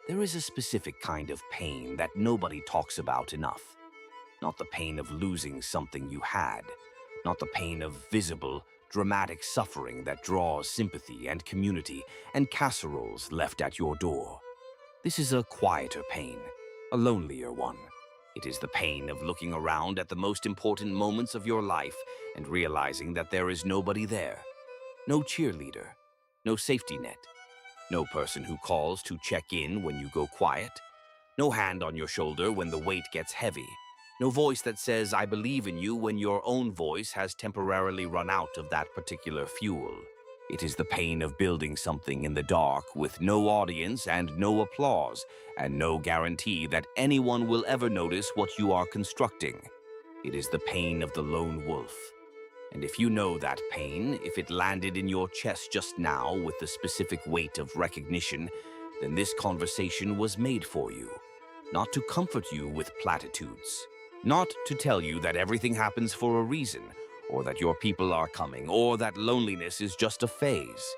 There is a specific kind of pain that nobody talks about enough. Not the pain of losing something you had, not the pain of visible, dramatic suffering that draws sympathy and community and casseroles left at your door. This is a quieter pain, a lonelier one. It is the pain of looking around at the most important moments of your life and realizing that there is nobody there. No cheerleader, no safety net, no person who calls to check in when you go quiet, no hand on your shoulder when the weight gets heavy, no voice that says, "I believe in you," when your own voice has temporarily run out of that particular fuel. It is the pain of building something in the dark with no audience and no applause and no guarantee that anyone will ever notice what you are constructing. It is the pain of the lone wolf. And if you know that pain, if it landed in your chest just now with the specific weight of recognition, then this conversation was made for you. Not to comfort you with platitudes. Not to tell you that everything happens for a reason, or that your people are coming, or that loneliness is just a phase.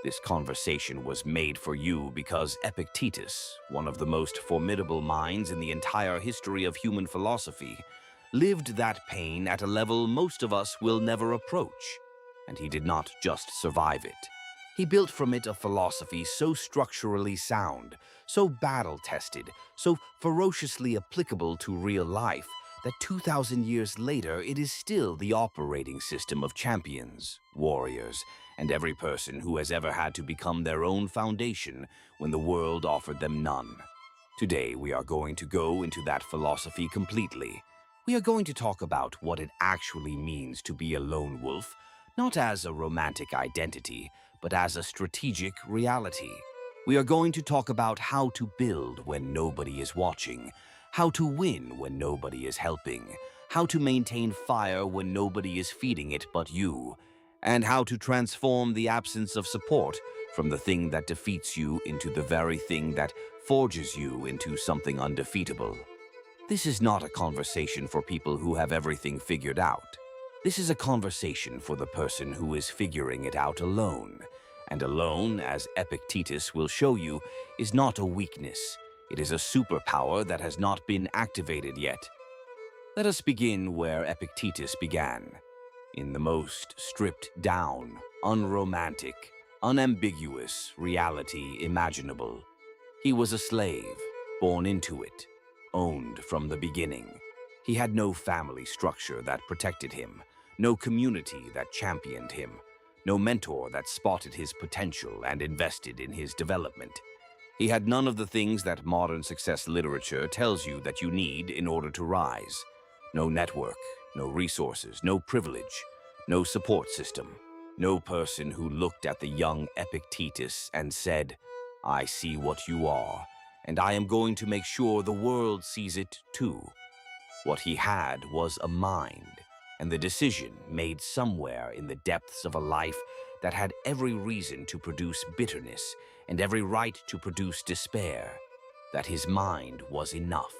This conversation was made for you because Epictetus, one of the most formidable minds in the entire history of human philosophy, lived that pain at a level most of us will never approach. And he did not just survive it. He built from it a philosophy so structurally sound, so battle-tested, so ferociously applicable to real life, that 2,000 years later it is still the operating system of champions, warriors, and every person who has ever had to become their own foundation when the world offered them none. Today we are going to go into that philosophy completely. We are going to talk about what it actually means to be a lone wolf, not as a romantic identity, but as a strategic reality. We are going to talk about how to build when nobody is watching, how to win when nobody is helping, how to maintain fire when nobody is feeding it but you, and how to transform the absence of support from the thing that defeats you into the very thing that forges you into something undefeatable. This is not a conversation for people who have everything figured out. This is a conversation for the person who is figuring it out alone. And alone, as Epictetus will show you, is not a weakness. It is a superpower that has not been activated yet. Let us begin where Epictetus began, in the most stripped down, unromantic, unambiguous reality imaginable. He was a slave, born into it, owned from the beginning. He had no family structure that protected him, no community that championed him, no mentor that spotted his potential and invested in his development. He had none of the things that modern success literature tells you that you need in order to rise. No network, no resources, no privilege, no support system, no person who looked at the young Epictetus and said, "I see what you are, and I am going to make sure the world sees it too." What he had was a mind, and the decision made somewhere in the depths of a life that had every reason to produce bitterness and every right to produce despair, that his mind was enough,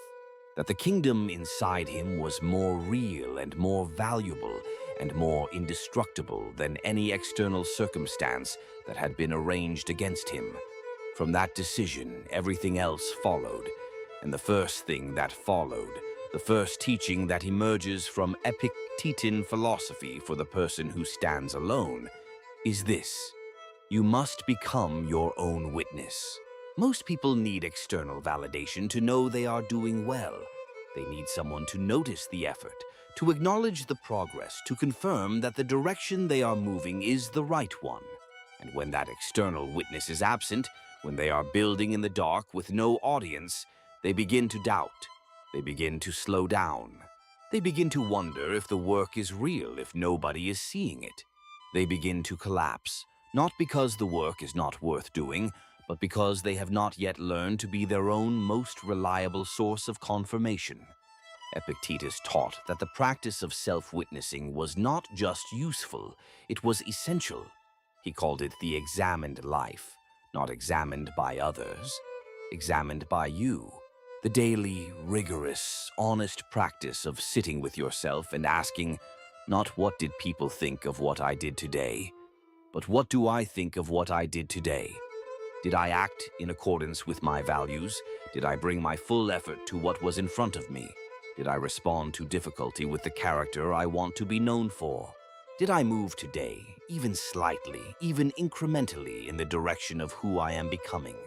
that the kingdom inside him was more real and more valuable and more indestructible than any external circumstance that had been arranged against him. From that decision, everything else followed, and the first thing that followed, the first teaching that emerges from Epictetan philosophy for the person who stands alone, is this: you must become your own witness. Most people need external validation to know they are doing well. They need someone to notice the effort, to acknowledge the progress, to confirm that the direction they are moving is the right one. And when that external witness is absent, when they are building in the dark with no audience, they begin to doubt. They begin to slow down. They begin to wonder if the work is real if nobody is seeing it. They begin to collapse, not because the work is not worth doing, but because they have not yet learned to be their own most reliable source of confirmation. Epictetus taught that the practice of self-witnessing was not just useful, it was essential. He called it the examined life, not examined by others, examined by you. The daily, rigorous, honest practice of sitting with yourself and asking, not what did people think of what I did today, but what do I think of what I did today? Did I act in accordance with my values? Did I bring my full effort to what was in front of me? Did I respond to difficulty with the character I want to be known for? Did I move today, even slightly, even incrementally, in the direction of who I am becoming?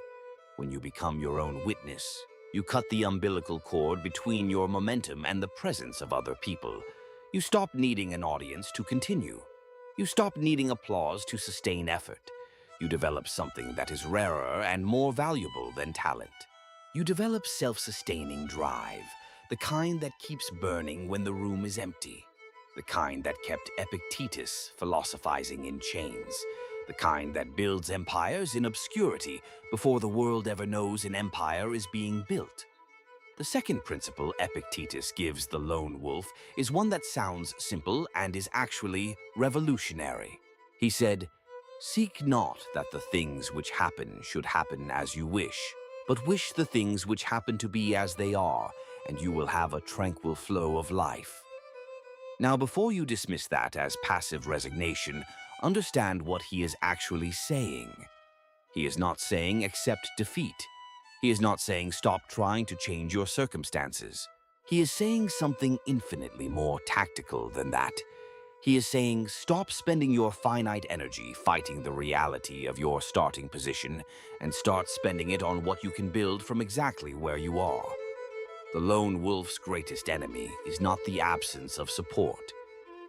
When you become your own witness, you cut the umbilical cord between your momentum and the presence of other people. You stop needing an audience to continue. You stop needing applause to sustain effort. You develop something that is rarer and more valuable than talent. You develop self-sustaining drive, the kind that keeps burning when the room is empty. The kind that kept Epictetus philosophizing in chains. The kind that builds empires in obscurity before the world ever knows an empire is being built. The second principle Epictetus gives the lone wolf is one that sounds simple and is actually revolutionary. He said, "Seek not that the things which happen should happen as you wish, but wish the things which happen to be as they are, and you will have a tranquil flow of life." Now, before you dismiss that as passive resignation, understand what he is actually saying. He is not saying accept defeat. He is not saying stop trying to change your circumstances. He is saying something infinitely more tactical than that. He is saying stop spending your finite energy fighting the reality of your starting position and start spending it on what you can build from exactly where you are. The lone wolf's greatest enemy is not the absence of support.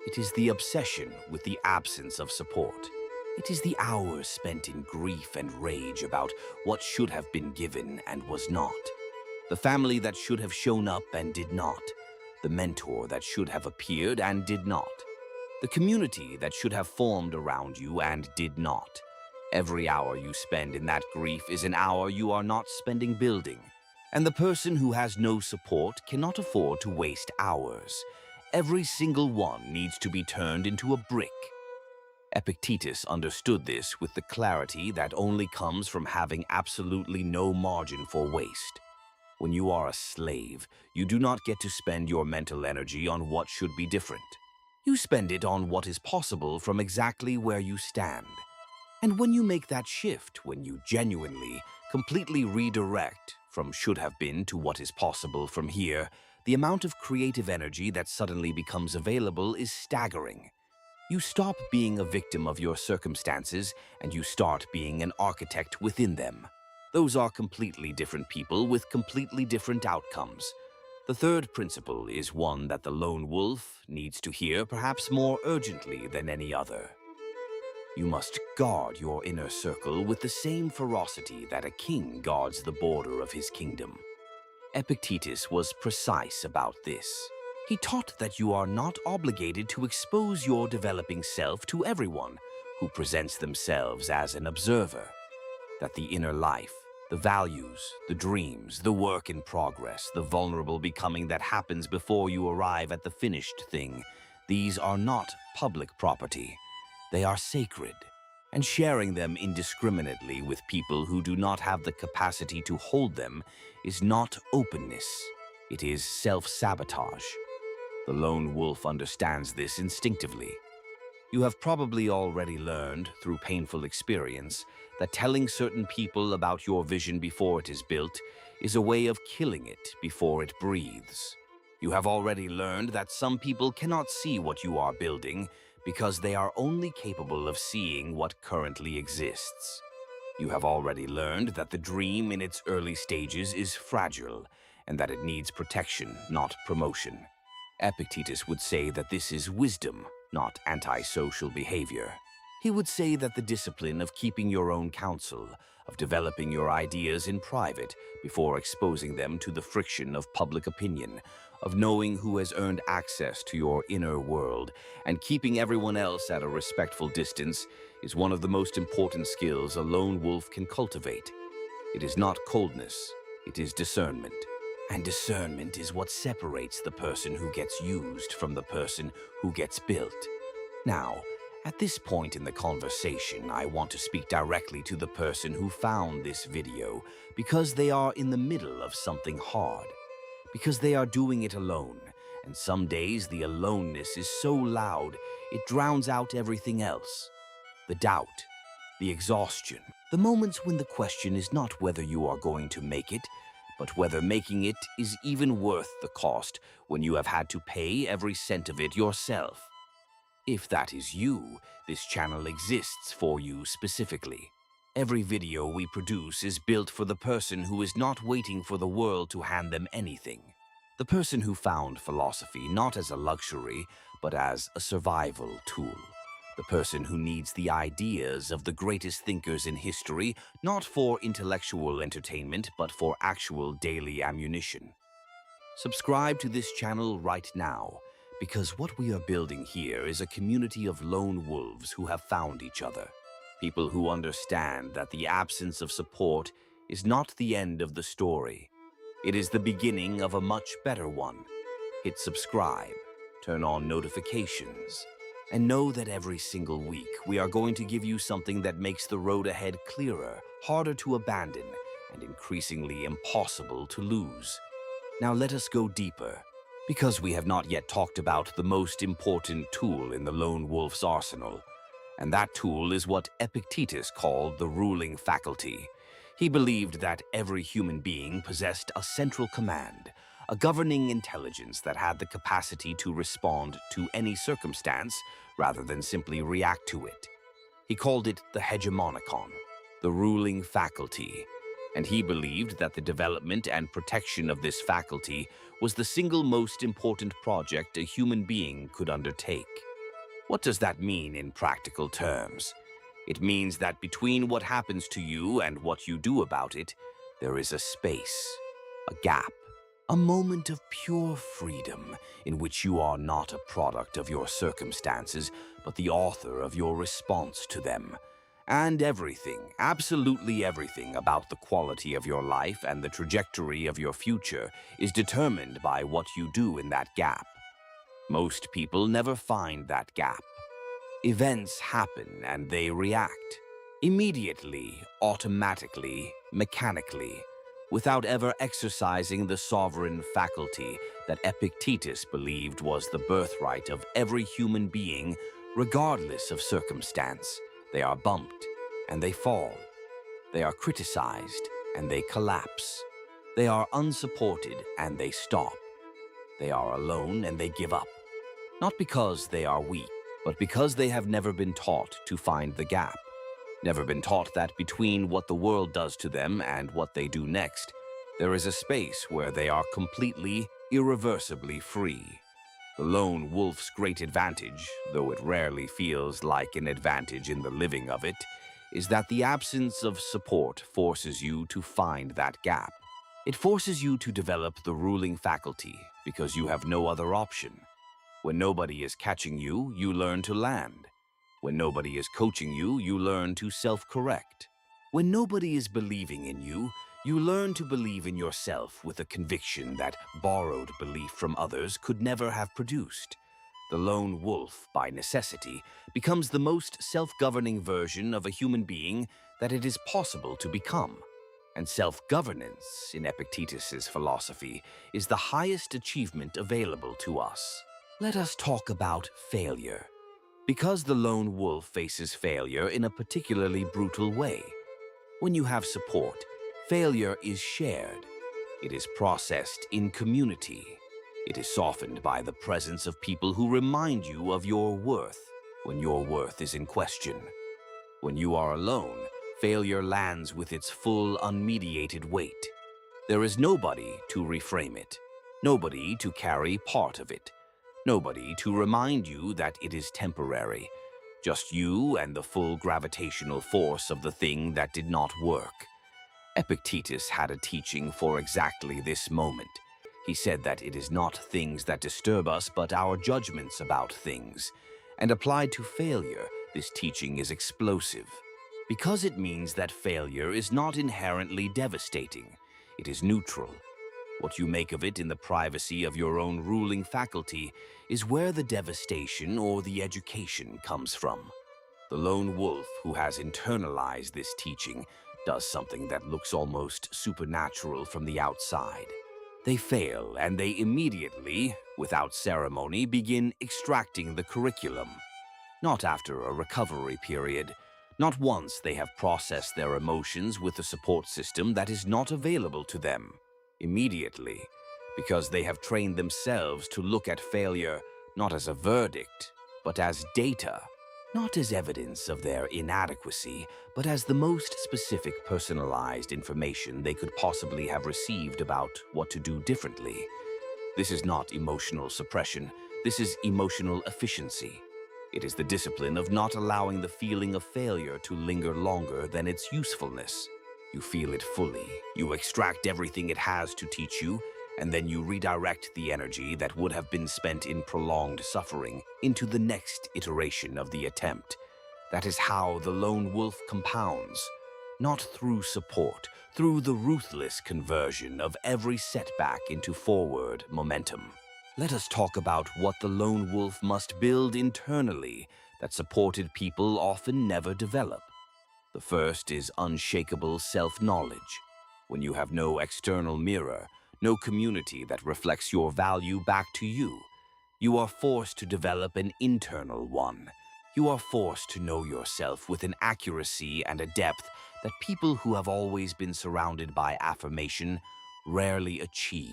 It is the obsession with the absence of support. It is the hours spent in grief and rage about what should have been given and was not. The family that should have shown up and did not. The mentor that should have appeared and did not. The community that should have formed around you and did not. Every hour you spend in that grief is an hour you are not spending building. And the person who has no support cannot afford to waste hours. Every single one needs to be turned into a brick. Epictetus understood this with the clarity that only comes from having absolutely no margin for waste. When you are a slave, you do not get to spend your mental energy on what should be different. You spend it on what is possible from exactly where you stand. And when you make that shift, when you genuinely, completely redirect from should have been to what is possible from here, the amount of creative energy that suddenly becomes available is staggering. You stop being a victim of your circumstances and you start being an architect within them. Those are completely different people with completely different outcomes. The third principle is one that the lone wolf needs to hear perhaps more urgently than any other. You must guard your inner circle with the same ferocity that a king guards the border of his kingdom. Epictetus was precise about this. He taught that you are not obligated to expose your developing self to everyone who presents themselves as an observer. That the inner life, the values, the dreams, the work in progress, the vulnerable becoming that happens before you arrive at the finished thing, these are not public property. They are sacred, and sharing them indiscriminately with people who do not have the capacity to hold them is not openness. It is self-sabotage. The lone wolf understands this instinctively. You have probably already learned, through painful experience, that telling certain people about your vision before it is built is a way of killing it before it breathes. You have already learned that some people cannot see what you are building because they are only capable of seeing what currently exists. You have already learned that the dream in its early stages is fragile and that it needs protection, not promotion. Epictetus would say that this is wisdom, not antisocial behavior. He would say that the discipline of keeping your own counsel, of developing your ideas in private before exposing them to the friction of public opinion, of knowing who has earned access to your inner world, and keeping everyone else at a respectful distance is one of the most important skills a lone wolf can cultivate. It is not coldness, it is discernment. And discernment is what separates the person who gets used from the person who gets built. Now, at this point in the conversation, I want to speak directly to the person who found this video because they are in the middle of something hard. Because they are doing it alone, and some days the aloneness is so loud it drowns out everything else. The doubt, the exhaustion, The moments when the question is not whether you are going to make it, but whether making it is even worth the cost when you have had to pay every cent of it yourself. If that is you, this channel exists for you specifically. Every video we produce is built for the person who is not waiting for the world to hand them anything. The person who found philosophy not as a luxury, but as a survival tool. The person who needs the ideas of the greatest thinkers in history, not for intellectual entertainment, but for actual daily ammunition. Subscribe to this channel right now, because what we are building here is a community of lone wolves who have found each other. People who understand that the absence of support is not the end of the story. It is the beginning of a much better one. Hit subscribe, turn on notifications, and know that every single week we are going to give you something that makes the road ahead clearer, harder to abandon, and increasingly impossible to lose. Now let us go deeper, because we have not yet talked about the most important tool in the lone wolf's arsenal. And that tool is what Epictetus called the ruling faculty. He believed that every human being possessed a central command, a governing intelligence that had the capacity to respond to any circumstance rather than simply react to it. He called it the hegemonikon, the ruling faculty, and he believed that the development and protection of this faculty was the single most important project a human being could undertake. What does that mean in practical terms? It means that between what happens to you and what you do about it, there is a space, a gap, a moment of pure freedom in which you are not a product of your circumstances, but the author of your response to them. And everything, absolutely everything about the quality of your life and the trajectory of your future is determined by what you do in that gap. Most people never find that gap. Events happen and they react. Immediately, automatically, mechanically, without ever exercising the sovereign faculty that Epictetus believed was the birthright of every human being, regardless of circumstance. They are bumped and they fall. They are criticized and they collapse. They are unsupported and they stop. They are alone and they give up. Not because they are weak, but because they have never been taught to find the gap. Never been taught that between what the world does to them and what they do next, there is a space where they are completely, irreversibly free. The lone wolf's great advantage, though it rarely feels like an advantage in the living of it, is that the absence of support forces you to find that gap. It forces you to develop the ruling faculty because you have no other option. When nobody is catching you, you learn to land. When nobody is coaching you, you learn to self-correct. When nobody is believing in you, you learn to believe in yourself with a conviction that borrowed belief from others could never have produced. The lone wolf, by necessity, becomes the most self-governing version of a human being that it is possible to become. And self-governance, in Epictetus's philosophy, is the highest achievement available to us. Let us talk about failure. Because the lone wolf faces failure in a particularly brutal way. When you have support, failure is shared. It is processed in community. It is softened by the presence of people who remind you of your worth when your worth is in question. When you are alone, failure lands with its full, unmediated weight. There is nobody to reframe it, nobody to carry part of it, nobody to remind you that it is temporary. Just you and the full gravitational force of the thing that did not work. Epictetus had a teaching for exactly this moment. He said that it is not things that disturb us, but our judgments about things. And applied to failure, this teaching is explosive. Because it means that failure is not inherently devastating. It is neutral. What you make of it in the privacy of your own ruling faculty is where the devastation or the education comes from. The lone wolf who has internalized this teaching does something that looks almost supernatural from the outside. They fail and they immediately, without ceremony, begin extracting the curriculum. Not after a recovery period, Not once they have processed their emotions with a support system that is not available to them immediately, because they have trained themselves to look at failure not as a verdict, but as data, not as evidence of their inadequacy, but as the most specific personalized information they could possibly have received about what to do differently. This is not emotional suppression, this is emotional efficiency. It is the discipline of not allowing the feeling of failure to linger longer than its usefulness. You feel it fully, you extract everything it has to teach you, and then you redirect the energy that would have been spent in prolonged suffering into the next iteration of the attempt. That is how the lone wolf compounds, not through support, through the ruthless conversion of every setback into forward momentum. Let us talk about what the lone wolf must build internally that supported people often never develop. The first is unshakable self-knowledge. When you have no external mirror, no community that reflects your value back to you, you are forced to develop an internal one. You are forced to know yourself with an accuracy and a depth that people who have always been surrounded by affirmation rarely achieve.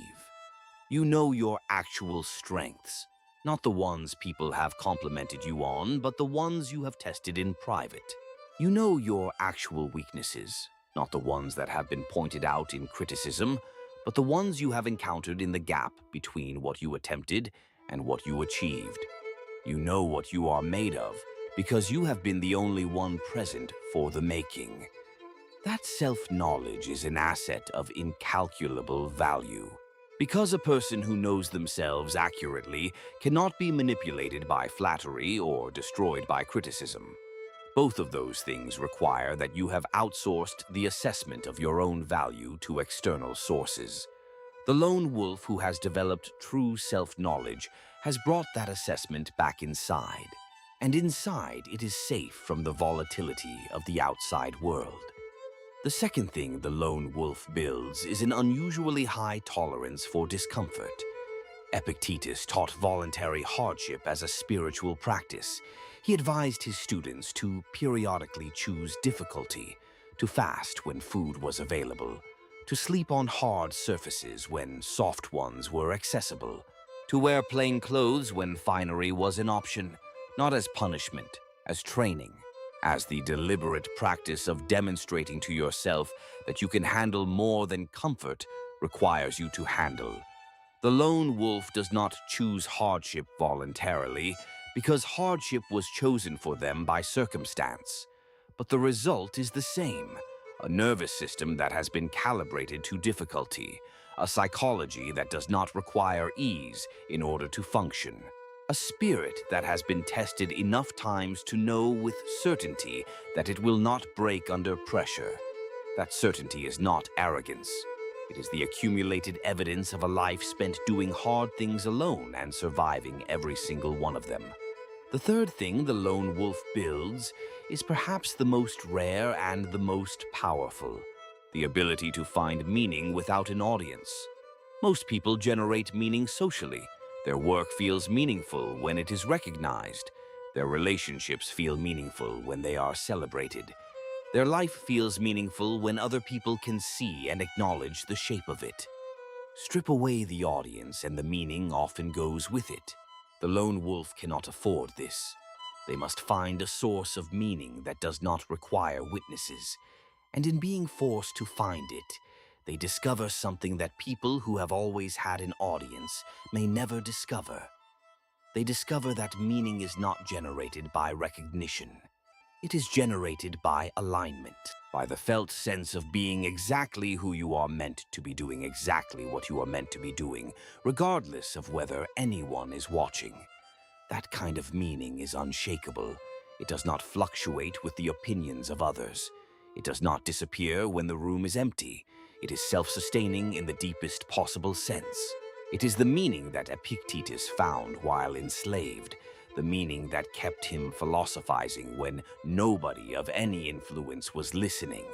You know your actual strengths, not the ones people have complimented you on, but the ones you have tested in private. You know your actual weaknesses, not the ones that have been pointed out in criticism, but the ones you have encountered in the gap between what you attempted and what you achieved. You know what you are made of because you have been the only one present for the making. That self-knowledge is an asset of incalculable value. Because a person who knows themselves accurately cannot be manipulated by flattery or destroyed by criticism. Both of those things require that you have outsourced the assessment of your own value to external sources. The lone wolf who has developed true self-knowledge has brought that assessment back inside. And inside, it is safe from the volatility of the outside world. The second thing the lone wolf builds is an unusually high tolerance for discomfort. Epictetus taught voluntary hardship as a spiritual practice. He advised his students to periodically choose difficulty, to fast when food was available, to sleep on hard surfaces when soft ones were accessible, to wear plain clothes when finery was an option, not as punishment, as training, as the deliberate practice of demonstrating to yourself that you can handle more than comfort requires you to handle. The lone wolf does not choose hardship voluntarily because hardship was chosen for them by circumstance. But the result is the same: a nervous system that has been calibrated to difficulty, a psychology that does not require ease in order to function, a spirit that has been tested enough times to know with certainty that it will not break under pressure. That certainty is not arrogance. It is the accumulated evidence of a life spent doing hard things alone and surviving every single one of them. The third thing the lone wolf builds is perhaps the most rare and the most powerful: the ability to find meaning without an audience. Most people generate meaning socially. Their work feels meaningful when it is recognized. Their relationships feel meaningful when they are celebrated. Their life feels meaningful when other people can see and acknowledge the shape of it. Strip away the audience and the meaning often goes with it. The lone wolf cannot afford this. They must find a source of meaning that does not require witnesses. And in being forced to find it, they discover something that people who have always had an audience may never discover. They discover that meaning is not generated by recognition. It is generated by alignment, by the felt sense of being exactly who you are meant to be doing exactly what you are meant to be doing, regardless of whether anyone is watching. That kind of meaning is unshakable. It does not fluctuate with the opinions of others. It does not disappear when the room is empty. It is self-sustaining in the deepest possible sense. It is the meaning that Epictetus found while enslaved, the meaning that kept him philosophizing when nobody of any influence was listening,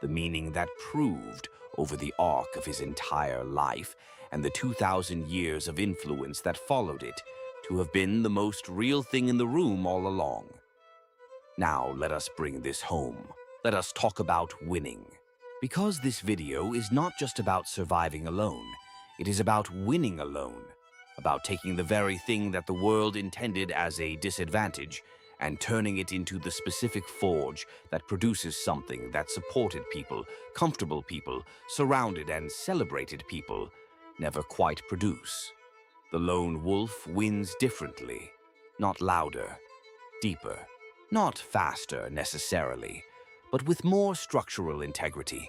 the meaning that proved, over the arc of his entire life and the 2,000 years of influence that followed it, to have been the most real thing in the room all along. Now let us bring this home. Let us talk about winning. Because this video is not just about surviving alone, it is about winning alone. About taking the very thing that the world intended as a disadvantage and turning it into the specific forge that produces something that supported people, comfortable people, surrounded and celebrated people never quite produce. The lone wolf wins differently, not louder, deeper, not faster necessarily, but with more structural integrity.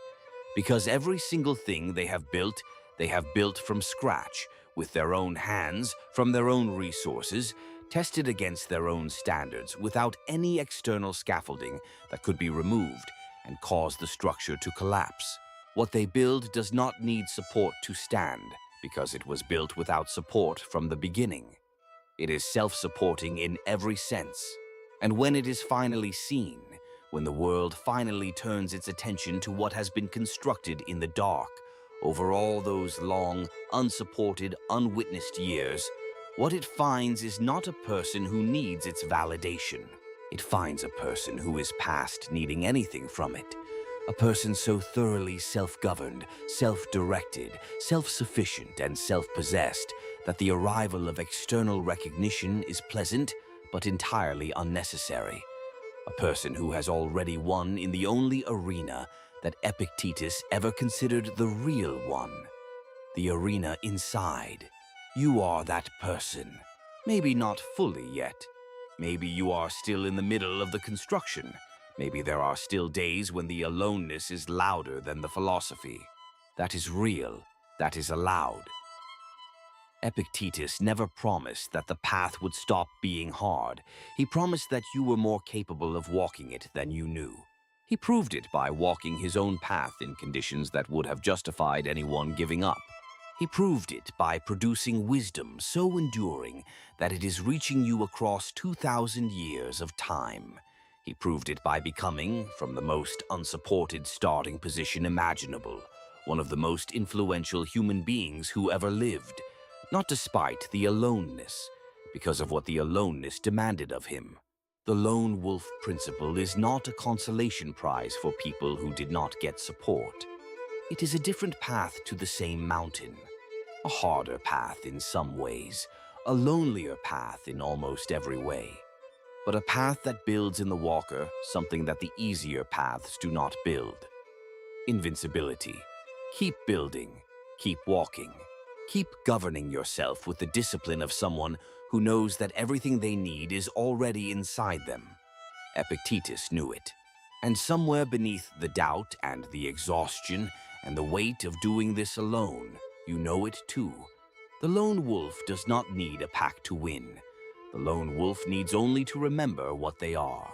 Because every single thing they have built from scratch, with their own hands, from their own resources, tested against their own standards without any external scaffolding that could be removed and cause the structure to collapse. What they build does not need support to stand because it was built without support from the beginning. It is self-supporting in every sense. And when it is finally seen, when the world finally turns its attention to what has been constructed in the dark over all those long, unsupported, unwitnessed years, what it finds is not a person who needs its validation. It finds a person who is past needing anything from it. A person so thoroughly self-governed, self-directed, self-sufficient, and self-possessed that the arrival of external recognition is pleasant but entirely unnecessary. A person who has already won in the only arena that Epictetus ever considered the real one. The arena inside. You are that person. Maybe not fully yet. Maybe you are still in the middle of the construction. Maybe there are still days when the aloneness is louder than the philosophy. That is real. That is allowed. Epictetus never promised that the path would stop being hard. He promised that you were more capable of walking it than you knew. He proved it by walking his own path in conditions that would have justified anyone giving up. He proved it by producing wisdom so enduring that it is reaching you across 2,000 years of time. He proved it by becoming, from the most unsupported starting position imaginable, one of the most influential human beings who ever lived, not despite the aloneness, because of what the aloneness demanded of him. The lone wolf principle is not a consolation prize for people who did not get support. It is a different path to the same mountain. A harder path in some ways, a lonelier path in almost every way. But a path that builds in the walker something that the easier paths do not build. Invincibility. Keep building. Keep walking. Keep governing yourself with the discipline of someone who knows that everything they need is already inside them. Epictetus knew it. And somewhere beneath the doubt and the exhaustion and the weight of doing this alone, you know it too. The lone wolf does not need a pack to win. The lone wolf needs only to remember what they are.